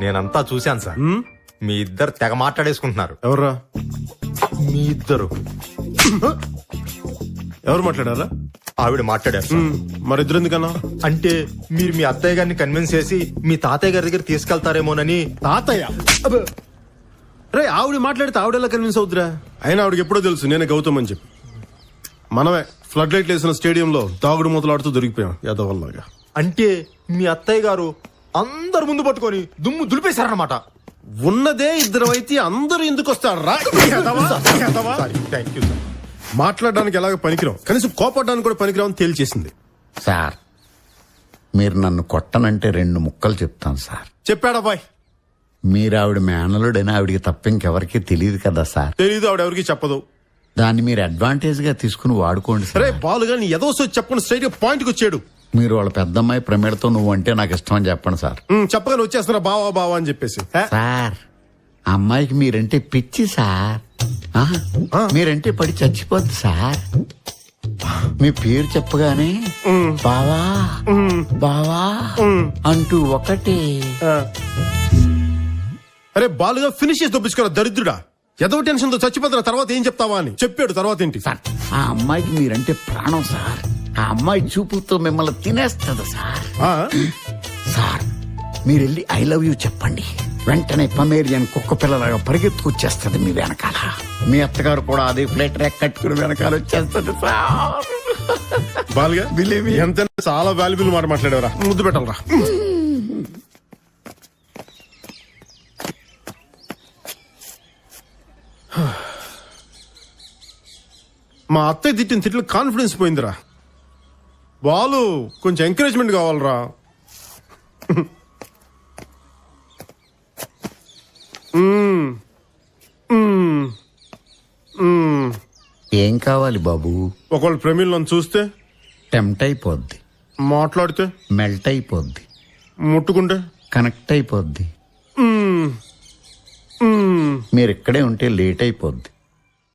నేనంతా చూశాను సార్. మీ ఇద్దరు తెగ మాట్లాడేసుకుంటున్నారు. ఎవర్రా? మీ ఇద్దరు ఎవరు మాట్లాడారా? ఆవిడ మాట్లాడారు సార్. మరి ఇద్దరు ఎందుకన్నా? అంటే మీరు మీ అత్తయ్య గారిని కన్విన్స్ చేసి మీ తాతయ్య గారి దగ్గర తీసుకెళ్తారేమోనని. తాతయ్య? రే, ఆవిడ మాట్లాడితే ఆవిడెలా కన్విన్స్ అవుతురా? అయినా ఆవిడకి ఎప్పుడో తెలుసు నేనే గౌతమ్ అని చెప్పి. మనమే ఫ్లడ్ లైట్లు వేసిన స్టేడియంలో తాగుడు మూతలాడుతూ దొరికిపోయాం యాదవల్లాగా. అంటే మీ అత్తయ్య గారు అందరు ముందు పట్టుకొని దుమ్ము దులిపేశారన్నమాట. ఉన్నదే ఇద్దరు అయితే అందరూ ఎందుకు వస్తారా? Thank you sir. మాట్లాడడానికి ఎలాగ పనికిరాం, కనీసం కోపడడానికి కూడా పనికిరావని తేల్చేసింది. సార్, మీరు నన్ను కొట్టనంటే 2 ముక్కలు చెప్తాను సార్. చెప్పాడా బాయ్? మీరు ఆవిడ మేనలుడని ఆవిడికి తప్ప ఇంకెవరికి తెలియదు కదా సార్. తెలీదు, ఆవిడ ఎవరికి చెప్పదు. దాన్ని మీరు అడ్వాంటేజ్ గా తీసుకుని వాడుకోండి సార్. సరే, బాలుగా నీ ఏదో చెప్పకుండా స్ట్రైట్ గా పాయింట్ కి వచ్చాడు. మీరు వాళ్ళ పెద్దమ్మాయి ప్రమేడతో నువ్వు అంటే నాకు ఇష్టం అని చెప్పండి సార్. చెప్పగానే వచ్చేస్తున్నా బావా బావా అని చెప్పేసి. సార్, అమ్మాయికి మీరంటే పిచ్చి సార్. మీరంటే పడి చచ్చిపోద్ది సార్. మీ పేరు చెప్పగానే బావా బావా అంటూ ఒకటే. అరే బాలుగా ఫినిష్ చేసి దొప్పించుకోరా దరిద్రుడా. ఏదో టెన్షన్ తో చచ్చిపోతున్నా, తర్వాత ఏం చెప్తావా అని చెప్పాడు. తర్వాత ఏంటి సార్? ఆ అమ్మాయికి మీరంటే ప్రాణం సార్. ఆ అమ్మాయి చూపుతో మిమ్మల్ని తినేస్తుంది సార్. సార్, మీరు వెళ్ళి ఐ లవ్ యూ చెప్పండి. వెంటనే పమేరియన్ కుక్క పిల్లలాగా పరిగెత్తుకొచ్చేస్తుంది మీ వెనకాల. మీ అత్తగారు కూడా అదే ఫ్లైట్ ర్యాక్ కట్టుకుని వెనకాల వచ్చేస్తుంది సార్. బాలుగా ఎంత చాలా వాల్యుబుల్ మాట మాట్లాడేవరా. ముద్దు పెట్టాలరా. మా అత్తయ్య తిట్టిన తిట్లు కాన్ఫిడెన్స్ పోయిందిరా. బాలు కొంచెం ఎంకరేజ్మెంట్ కావాలరా. ఏం కావాలి బాబు? ఒకవేళ ప్రమీల్ నన్ను చూస్తే టెంప్ట్ అయిపోద్ది, మాట్లాడితే మెల్ట్ అయిపోద్ది, ముట్టుకుంటే కనెక్ట్ అయిపోద్ది, మీరు ఇక్కడే ఉంటే లేట్ అయిపోద్ది.